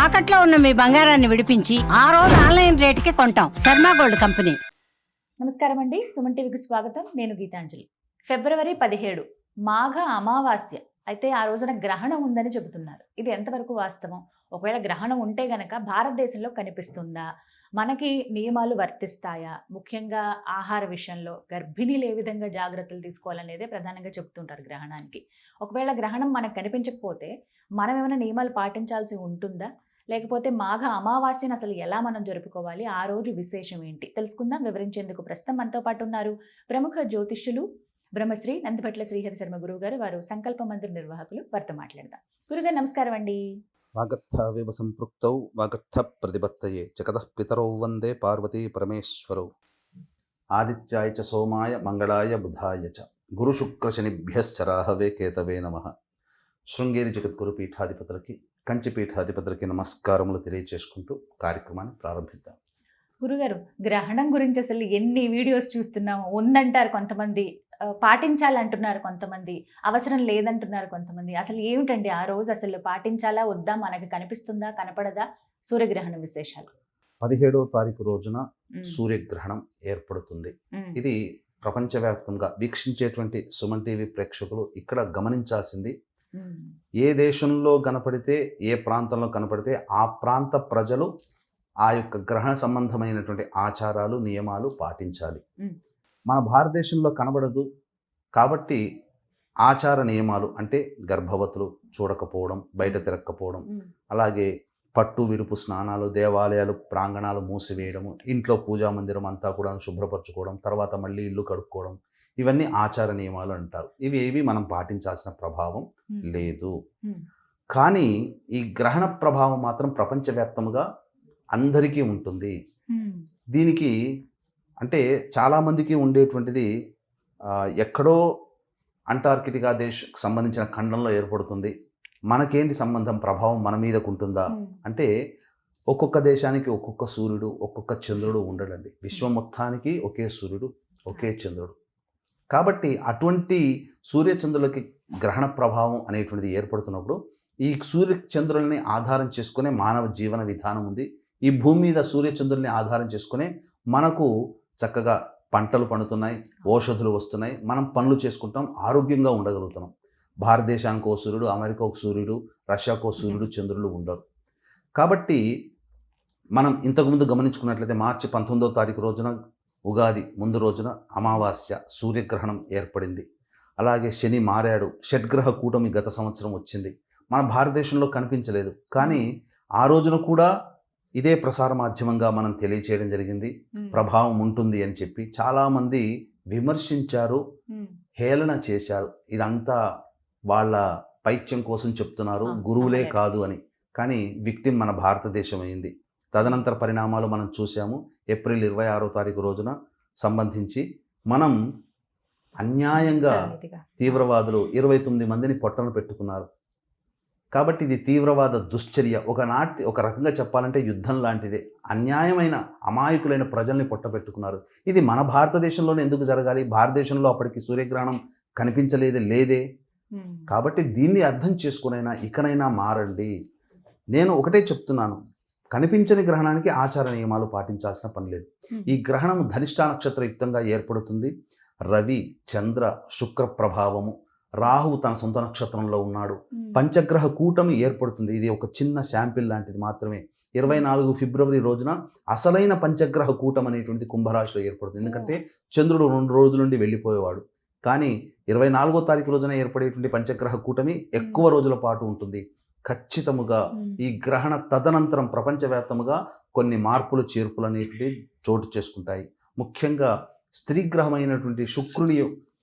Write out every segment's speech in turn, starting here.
తాకట్లో ఉన్న మీ బంగారాన్ని విడిపించి ఆ రోజు ఆన్లైన్ రేటుకి కొంటాం. Sharma gold company. నమస్కారం అండి, సుమన్ టీవీకి స్వాగతం. నేను గీతాంజలి. ఫిబ్రవరి 17 మాఘ అమావాస్య. అయితే ఆ రోజున గ్రహణం ఉందని చెబుతున్నారు. ఇది ఎంతవరకు వాస్తవం? ఒకవేళ గ్రహణం ఉంటే గనక భారతదేశంలో కనిపిస్తుందా? మనకి నియమాలు వర్తిస్తాయా? ముఖ్యంగా ఆహార విషయంలో గర్భిణీలు ఏ విధంగా జాగ్రత్తలు తీసుకోవాలనేదే ప్రధానంగా చెప్తుంటారు గ్రహణానికి. ఒకవేళ గ్రహణం మనకు కనిపించకపోతే మనం ఏమైనా నియమాలు పాటించాల్సి ఉంటుందా? లేకపోతే మాఘ అమావాస్యను అసలు ఎలా మనం జరుపుకోవాలి? ఆ రోజు విశేషం ఏంటి తెలుసుకుందాం. వివరించేందుకు ప్రస్తుతం మనతో పాటు ఉన్నారు ప్రముఖ జ్యోతిష్యులు బ్రహ్మశ్రీ నందిపట్ల శ్రీహరి శర్మ గురువు గారు. వారు సంకల్ప మందిర నిర్వాహకులు. వారితో మాట్లాడదాం. గురుగారు నమస్కారం అండి. వాగర్థావివ సంపృక్తౌ వాగర్థ ప్రతిపత్తయే జగతః పితరౌ వందే పార్వతీ పరమేశ్వరౌ. ఆదిత్యాయ చ సోమాయ మంగళాయ బుధాయ చ గురుశుక్రశనిభ్యశ్చ రాహవే కేతవే నమః. శృంగేరి జగద్గురు పీఠాధిపతులకి, కంచి పీఠాధిపతులకి నమస్కారములు తెలియచేసుకుంటూ కార్యక్రమాన్ని ప్రారంభిద్దాం. గురుగారు, గ్రహణం గురించి అసలు ఎన్ని వీడియోస్ చూస్తున్నాము. ఉందంటారు కొంతమంది, పాటించాలంటున్నారు కొంతమంది, అవసరం లేదంటున్నారు కొంతమంది. అసలు ఏమిటండి ఆ రోజు? అసలు పాటించాలా వద్దా? మనకి కనిపిస్తుందా కనపడదా? సూర్యగ్రహణ విశేషాలు. 17వ తారీఖు రోజున సూర్యగ్రహణం ఏర్పడుతుంది. ఇది ప్రపంచవ్యాప్తంగా వీక్షించేటువంటి సుమన్ టీవీ ప్రేక్షకులు ఇక్కడ గమనించాల్సింది, ఏ దేశంలో కనపడితే, ఏ ప్రాంతంలో కనపడితే ఆ ప్రాంత ప్రజలు ఆ యొక్క గ్రహణ సంబంధమైనటువంటి ఆచారాలు నియమాలు పాటించాలి. మన భారతదేశంలో కనబడదు కాబట్టి ఆచార నియమాలు అంటే గర్భవతులు చూడకపోవడం, బయట తిరగకపోవడం, అలాగే పట్టు విడుపు స్నానాలు, దేవాలయాలు ప్రాంగణాలు మూసివేయడము, ఇంట్లో పూజా మందిరం అంతా కూడా శుభ్రపరచుకోవడం, తర్వాత మళ్ళీ ఇల్లు కడుక్కోవడం, ఇవన్నీ ఆచార నియమాలు అంటారు. ఇవి ఏవి మనం పాటించాల్సిన ప్రభావం లేదు. కానీ ఈ గ్రహణ ప్రభావం మాత్రం ప్రపంచవ్యాప్తంగా అందరికీ ఉంటుంది. దీనికి అంటే చాలామందికి ఉండేటువంటిది ఎక్కడో అంటార్కిటికా దేశకు సంబంధించిన ఖండంలో ఏర్పడుతుంది. మనకేంటి సంబంధం, ప్రభావం మన మీదకు ఉంటుందా అంటే, ఒక్కొక్క దేశానికి ఒక్కొక్క సూర్యుడు, ఒక్కొక్క చంద్రుడు ఉండడండి. విశ్వం మొత్తానికి ఒకే సూర్యుడు, ఒకే చంద్రుడు. కాబట్టి అటువంటి సూర్యచంద్రులకి గ్రహణ ప్రభావం అనేటువంటిది ఏర్పడుతున్నప్పుడు ఈ సూర్యచంద్రుల్ని ఆధారం చేసుకునే మానవ జీవన విధానం ఉంది. ఈ భూమి మీద సూర్యచంద్రుల్ని ఆధారం చేసుకునే మనకు చక్కగా పంటలు పండుతున్నాయి, ఔషధులు వస్తున్నాయి, మనం పనులు చేసుకుంటాం, ఆరోగ్యంగా ఉండగలుగుతున్నాం. భారతదేశానికి ఓ సూర్యుడు, అమెరికా ఒక సూర్యుడు, రష్యాకు ఓ సూర్యుడు, చంద్రులు ఉండరు. కాబట్టి మనం ఇంతకుముందు గమనించుకున్నట్లయితే మార్చి 19వ తారీఖు రోజున, ఉగాది ముందు రోజున అమావాస్య సూర్యగ్రహణం ఏర్పడింది. అలాగే శని మారాడు. షడ్గ్రహ కూటమి గత సంవత్సరం వచ్చింది. మన భారతదేశంలో కనిపించలేదు, కానీ ఆ రోజున కూడా ఇదే ప్రసార మాధ్యమంగా మనం తెలియచేయడం జరిగింది. ప్రభావం ఉంటుంది అని చెప్పి చాలామంది విమర్శించారు, హేళన చేశారు. ఇదంతా వాళ్ళ పైత్యం కోసం చెప్తున్నారు, గురువులే కాదు అని. కానీ విక్టిమ్ మన భారతదేశం అయింది. తదనంతర పరిణామాలు మనం చూసాము. ఏప్రిల్ 26వ తారీఖు రోజున సంబంధించి మనం అన్యాయంగా తీవ్రవాదులు 29 మందిని పొట్టను పెట్టుకున్నారు. కాబట్టి ఇది తీవ్రవాద దుశ్చర్య. ఒక రకంగా చెప్పాలంటే యుద్ధం లాంటిదే. అన్యాయమైన అమాయకులైన ప్రజల్ని పొట్టబెట్టుకున్నారు. ఇది మన భారతదేశంలోనే ఎందుకు జరగాలి? భారతదేశంలో అప్పటికి సూర్యగ్రహణం లేదే. కాబట్టి దీన్ని అర్థం చేసుకునైనా ఇకనైనా మారండి. నేను ఒకటే చెప్తున్నాను, కనిపించని గ్రహణానికి ఆచార నియమాలు పాటించాల్సిన పని లేదు. ఈ గ్రహణం ధనిష్ఠా నక్షత్రయుక్తంగా ఏర్పడుతుంది. రవి, చంద్ర, శుక్ర ప్రభావము, రాహువు తన సొంత నక్షత్రంలో ఉన్నాడు. పంచగ్రహ కూటమి ఏర్పడుతుంది. ఇది ఒక చిన్న శాంపిల్ లాంటిది మాత్రమే. 24 ఫిబ్రవరి రోజున అసలైన పంచగ్రహ కూటమి అనేటువంటి కుంభరాశిలో ఏర్పడుతుంది. ఎందుకంటే చంద్రుడు 2 రోజుల నుండి వెళ్ళిపోయేవాడు. కానీ 24వ తారీఖు రోజున ఏర్పడేటువంటి పంచగ్రహ కూటమి ఎక్కువ రోజుల పాటు ఉంటుంది. ఖచ్చితముగా ఈ గ్రహణ తదనంతరం ప్రపంచవ్యాప్తముగా కొన్ని మార్పులు చేర్పులు అనేటివి చోటు చేసుకుంటాయి. ముఖ్యంగా స్త్రీగ్రహమైనటువంటి శుక్రుని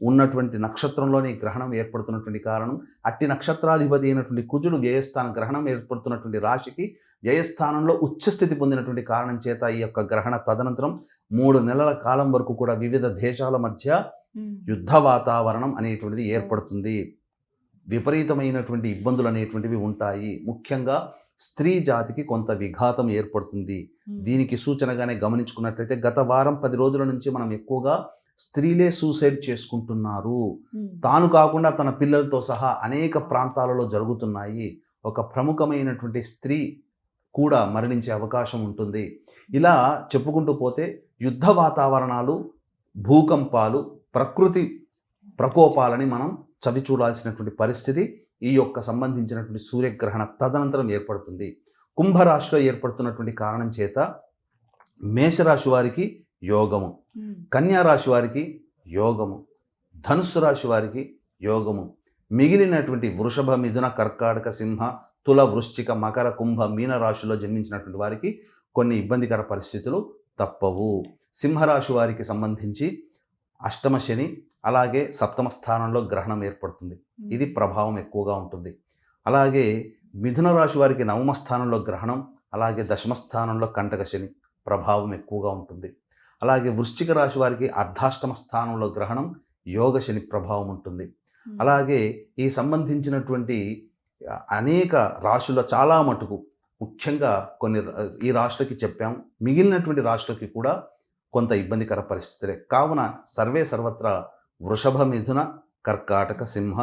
ఉన్నటువంటి నక్షత్రంలోని గ్రహణం ఏర్పడుతున్నటువంటి కారణం, అట్టి నక్షత్రాధిపతి అయినటువంటి కుజుడు వ్యయస్థాన గ్రహణం ఏర్పడుతున్నటువంటి రాశికి వ్యయస్థానంలో ఉచ్చస్థితి పొందినటువంటి కారణం చేత ఈ యొక్క గ్రహణ తదనంతరం 3 నెలల కాలం వరకు కూడా వివిధ దేశాల మధ్య యుద్ధ వాతావరణం అనేటువంటిది ఏర్పడుతుంది. విపరీతమైనటువంటి ఇబ్బందులు అనేటువంటివి ఉంటాయి. ముఖ్యంగా స్త్రీ జాతికి కొంత విఘాతం ఏర్పడుతుంది. దీనికి సూచనగానే గమనించుకున్నట్లయితే గత వారం 10 రోజుల నుంచి మనం ఎక్కువగా స్త్రీలే సూసైడ్ చేసుకుంటున్నారు. తాను కాకుండా తన పిల్లలతో సహా అనేక ప్రాంతాలలో జరుగుతున్నాయి. ఒక ప్రముఖమైనటువంటి స్త్రీ కూడా మరణించే అవకాశం ఉంటుంది. ఇలా చెప్పుకుంటూ పోతే యుద్ధ వాతావరణాలు, భూకంపాలు, ప్రకృతి ప్రకోపాలని మనం చవి చూడాల్సినటువంటి పరిస్థితి ఈ యొక్క సంబంధించినటువంటి సూర్యగ్రహణ తదనంతరం ఏర్పడుతుంది. కుంభరాశిలో ఏర్పడుతున్నటువంటి కారణం చేత మేషరాశి వారికి యోగము, కన్యా రాశి వారికి యోగము, ధనుస్సు రాశి వారికి యోగము, మిగిలినటువంటి వృషభ, మిథున, కర్కాటక, సింహ, తుల, వృశ్చిక, మకర, కుంభ, మీన రాశిలో జన్మించినటువంటి వారికి కొన్ని ఇబ్బందికర పరిస్థితులు తప్పవు. సింహరాశి వారికి సంబంధించి అష్టమ శని, అలాగే సప్తమ స్థానంలో గ్రహణం ఏర్పడుతుంది. ఇది ప్రభావం ఎక్కువగా ఉంటుంది. అలాగే మిథున రాశి వారికి నవమ స్థానంలో గ్రహణం, అలాగే దశమ స్థానంలో కంటక శని ప్రభావం ఎక్కువగా ఉంటుంది. అలాగే వృశ్చిక రాశి వారికి అర్ధాష్టమ స్థానంలో గ్రహణం, యోగ శని ప్రభావం ఉంటుంది. అలాగే ఈ సంబంధించినటువంటి అనేక రాశుల్లో చాలా మటుకు ముఖ్యంగా కొన్ని ఈ రాశులకి చెప్పాం, మిగిలినటువంటి రాశులకి కూడా కొంత ఇబ్బందికర పరిస్థితులే. కావున సర్వే సర్వత్రా వృషభ, మిథున, కర్కాటక, సింహ,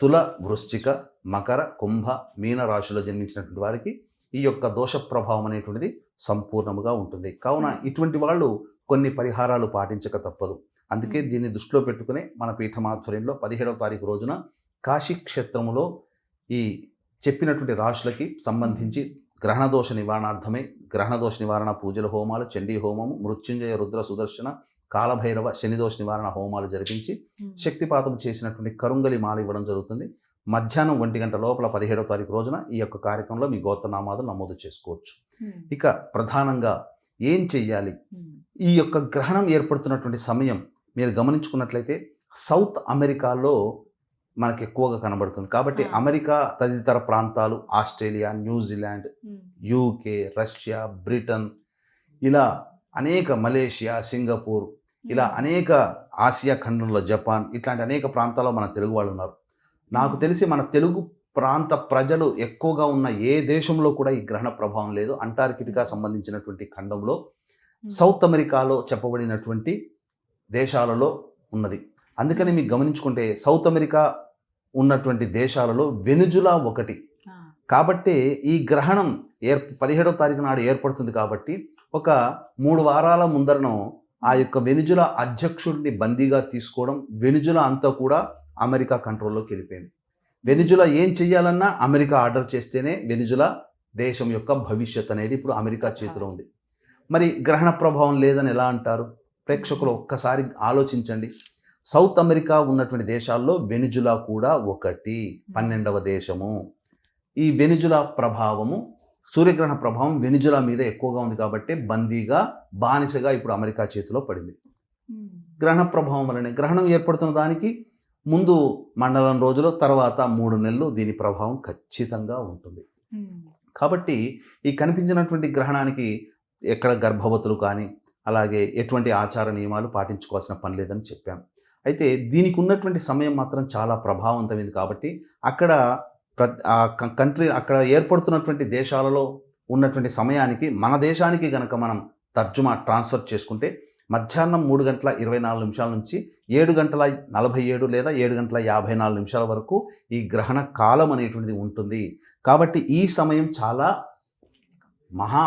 తుల, వృశ్చిక, మకర, కుంభ, మీన రాశిలో జన్మించినటువంటి వారికి ఈ యొక్క దోష ప్రభావం అనేటువంటిది సంపూర్ణముగా ఉంటుంది. కావున ఇటువంటి వాళ్ళు కొన్ని పరిహారాలు పాటించక తప్పదు. అందుకే దీన్ని దృష్టిలో పెట్టుకుని మన పీఠమాధ్వర్యంలో 17వ తారీఖు రోజున కాశీ క్షేత్రములో ఈ చెప్పినటువంటి రాశులకి సంబంధించి గ్రహణదోష నివారణార్థమై గ్రహణదోష నివారణ పూజల హోమాలు, చండీ హోమము, మృత్యుంజయ, రుద్ర, సుదర్శన, కాలభైరవ, శనిదోష నివారణ హోమాలు జరిపించి శక్తిపాతం చేసినటువంటి కరుంగలి మాల ఇవ్వడం జరుగుతుంది. మధ్యాహ్నం 1 గంట లోపల 17వ తారీఖు రోజున ఈ యొక్క కార్యక్రమంలో మీ గోత్రనామాలు నమోదు చేసుకోవచ్చు. ఇక ప్రధానంగా ఏం చెయ్యాలి? ఈ యొక్క గ్రహణం ఏర్పడుతున్నటువంటి సమయం మీరు గమనించుకున్నట్లయితే సౌత్ అమెరికాలో మనకి ఎక్కువగా కనబడుతుంది. కాబట్టి అమెరికా తదితర ప్రాంతాలు, Australia, New Zealand, UK, Russia, Britain, ఇలా అనేక, మలేషియా, సింగపూర్, ఇలా అనేక ఆసియా ఖండంలో జపాన్, ఇట్లాంటి అనేక ప్రాంతాల్లో మన తెలుగు వాళ్ళు ఉన్నారు. నాకు తెలిసి మన తెలుగు ప్రాంత ప్రజలు ఎక్కువగా ఉన్న ఏ దేశంలో కూడా ఈ గ్రహణ ప్రభావం లేదు. అంటార్కిటికా సంబంధించినటువంటి ఖండంలో, సౌత్ అమెరికాలో చెప్పబడినటువంటి దేశాలలో ఉన్నది. అందుకని మీకు గమనించుకుంటే సౌత్ అమెరికా ఉన్నటువంటి దేశాలలో వెనుజులా ఒకటి. కాబట్టి ఈ గ్రహణం 17వ తారీఖు నాడు ఏర్పడుతుంది. కాబట్టి ఒక 3 వారాల ముందరను ఆ యొక్క వెనుజులా అధ్యక్షుడిని బందీగా తీసుకోవడం, వెనుజులా అంతా కూడా అమెరికా కంట్రోల్లోకి వెళ్ళిపోయింది. వెనుజులా ఏం చెయ్యాలన్నా అమెరికా ఆర్డర్ చేస్తేనే వెనుజులా దేశం యొక్క భవిష్యత్ అనేది ఇప్పుడు అమెరికా చేతిలో ఉంది. మరి గ్రహణ ప్రభావం లేదని ఎలా అంటారు? ప్రేక్షకులు ఒక్కసారి ఆలోచించండి. సౌత్ అమెరికా ఉన్నటువంటి దేశాల్లో వెనుజులా కూడా ఒకటి, 12వ దేశము. ఈ వెనుజులా ప్రభావము, సూర్యగ్రహణ ప్రభావం వెనుజులా మీద ఎక్కువగా ఉంది. కాబట్టి బందీగా, బానిసగా ఇప్పుడు అమెరికా చేతిలో పడింది. గ్రహణ ప్రభావం వలనే గ్రహణం ఏర్పడుతున్న దానికి ముందు మండలం రోజులు, తర్వాత 3 నెలలు దీని ప్రభావం ఖచ్చితంగా ఉంటుంది. కాబట్టి ఈ కనిపించినటువంటి గ్రహణానికి ఎక్కడ గర్భవతులు కానీ అలాగే ఎటువంటి ఆచార నియమాలు పాటించుకోవాల్సిన పని లేదని చెప్పాను. అయితే దీనికి ఉన్నటువంటి సమయం మాత్రం చాలా ప్రభావవంతమైంది. కాబట్టి అక్కడ అక్కడ ఏర్పడుతున్నటువంటి దేశాలలో ఉన్నటువంటి సమయానికి మన దేశానికి గనక మనం తర్జుమా ట్రాన్స్ఫర్ చేసుకుంటే మధ్యాహ్నం 3 గంటల 24 నిమిషాల నుంచి 7 గంటల 47 లేదా 7 గంటల 54 నిమిషాల వరకు ఈ గ్రహణ కాలం అనేటువంటిది ఉంటుంది. కాబట్టి ఈ సమయం చాలా మహా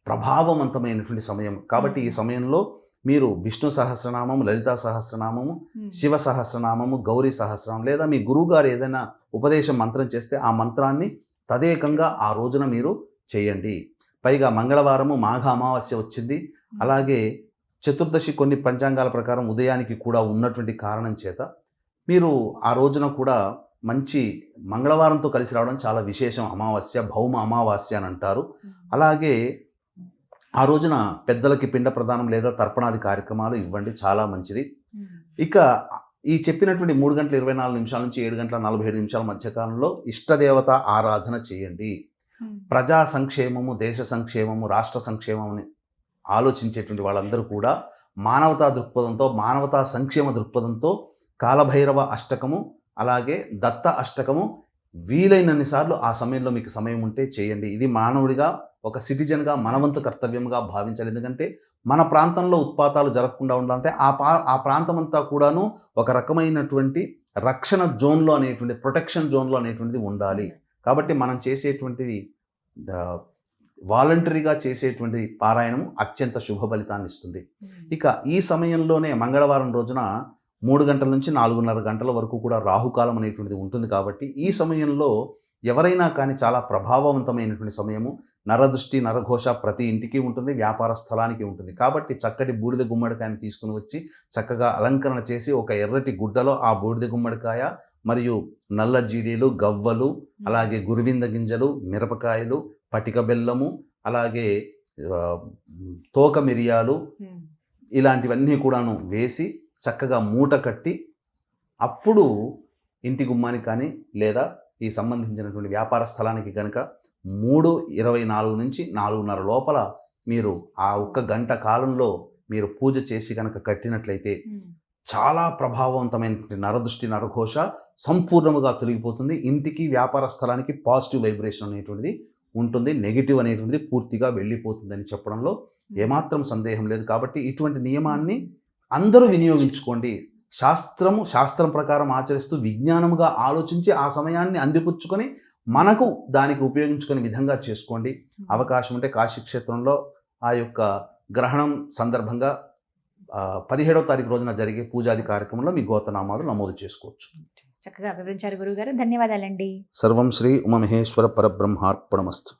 ప్రభావవంతమైనటువంటి సమయం. కాబట్టి ఈ సమయంలో మీరు విష్ణు సహస్రనామము, లలితా సహస్రనామము, శివ సహస్రనామము, గౌరీ సహస్రనామం, లేదా మీ గురువుగారు ఏదైనా ఉపదేశం మంత్రం చేస్తే ఆ మంత్రాన్ని తదేకంగా ఆ రోజున మీరు చేయండి. పైగా మంగళవారము మాఘ అమావాస్య వచ్చింది. అలాగే చతుర్దశి కొన్ని పంచాంగాల ప్రకారం ఉదయానికి కూడా ఉన్నటువంటి కారణం చేత మీరు ఆ రోజున కూడా మంచి మంగళవారంతో కలిసి రావడం చాలా విశేషం. అమావాస్య, భౌమ అమావాస్య అని అంటారు. అలాగే ఆ రోజున పెద్దలకి పిండ ప్రదానం లేదా తర్పణాది కార్యక్రమాలు ఇవ్వండి, చాలా మంచిది. ఇక ఈ చెప్పినటువంటి 3 గంటల 24 నిమిషాల నుంచి 7 గంటల 47 నిమిషాల మధ్యకాలంలో ఇష్టదేవత ఆరాధన చేయండి. ప్రజా సంక్షేమము, దేశ సంక్షేమము, రాష్ట్ర సంక్షేమం ఆలోచించేటువంటి వాళ్ళందరూ కూడా మానవతా దృక్పథంతో, మానవతా సంక్షేమ దృక్పథంతో కాలభైరవ అష్టకము, అలాగే దత్త అష్టకము వీలైనన్ని సార్లు ఆ సమయంలో మీకు సమయం ఉంటే చేయండి. ఇది మానవుడిగా, ఒక సిటిజన్గా మనవంతు కర్తవ్యంగా భావించాలి. ఎందుకంటే మన ప్రాంతంలో ఉత్పాతాలు జరగకుండా ఉండాలంటే ఆ ప్రాంతం అంతా కూడాను ఒక రకమైనటువంటి రక్షణ జోన్లో అనేటువంటి, ప్రొటెక్షన్ జోన్లో అనేటువంటిది ఉండాలి. కాబట్టి మనం చేసేటువంటిది వాలంటరీగా చేసేటువంటి పారాయణం అత్యంత శుభ ఫలితాన్ని ఇస్తుంది. ఇక ఈ సమయంలోనే మంగళవారం రోజున 3 గంటల నుంచి 4:30 గంటల వరకు కూడా రాహుకాలం అనేటువంటిది ఉంటుంది. కాబట్టి ఈ సమయంలో ఎవరైనా కానీ చాలా ప్రభావవంతమైనటువంటి సమయము. నరదృష్టి నరఘోష ప్రతి ఇంటికి ఉంటుంది, వ్యాపార స్థలానికి ఉంటుంది. కాబట్టి చక్కటి బూడిద గుమ్మడికాయని తీసుకుని వచ్చి చక్కగా అలంకరణ చేసి ఒక ఎర్రటి గుడ్డలో ఆ బూడిద గుమ్మడికాయ మరియు నల్ల జీడీలు, గవ్వలు, అలాగే గురువింద గింజలు, మిరపకాయలు, పటిక బెల్లము, అలాగే తోక మిరియాలు ఇలాంటివన్నీ కూడాను వేసి చక్కగా మూట కట్టి అప్పుడు ఇంటి గుమ్మానికి కానీ లేదా ఈ సంబంధించినటువంటి వ్యాపార స్థలానికి కనుక 3:24 నుంచి 4:30 లోపల మీరు ఆ ఒక్క గంట కాలంలో మీరు పూజ చేసి కనుక కట్టినట్లయితే చాలా ప్రభావవంతమైనటువంటి నరదృష్టి నరఘోష సంపూర్ణముగా తొలగిపోతుంది. ఇంటికి వ్యాపార స్థలానికి పాజిటివ్ వైబ్రేషన్ అనేటువంటిది ఉంటుంది, నెగిటివ్ అనేటువంటిది పూర్తిగా వెళ్ళిపోతుందని చెప్పడంలో ఏమాత్రం సందేహం లేదు. కాబట్టి ఇటువంటి నియమాన్ని అందరూ వినియోగించుకోండి. శాస్త్రం ప్రకారం ఆచరిస్తూ విజ్ఞానముగా ఆలోచించి ఆ సమయాన్ని అందిపుచ్చుకొని మనకు దానికి ఉపయోగించుకునే విధంగా చేసుకోండి. అవకాశం ఉంటే కాశీక్షేత్రంలో ఆ యొక్క గ్రహణం సందర్భంగా 17వ తారీఖు రోజున జరిగే పూజాది కార్యక్రమంలో మీ గోత్రనామాలు నమోదు చేసుకోవచ్చు. చక్కగా వివరించారు గురుగారు, ధన్యవాదాలండి. సర్వం శ్రీ ఉమామహేశ్వర పరబ్రహ్మార్పణమస్తు.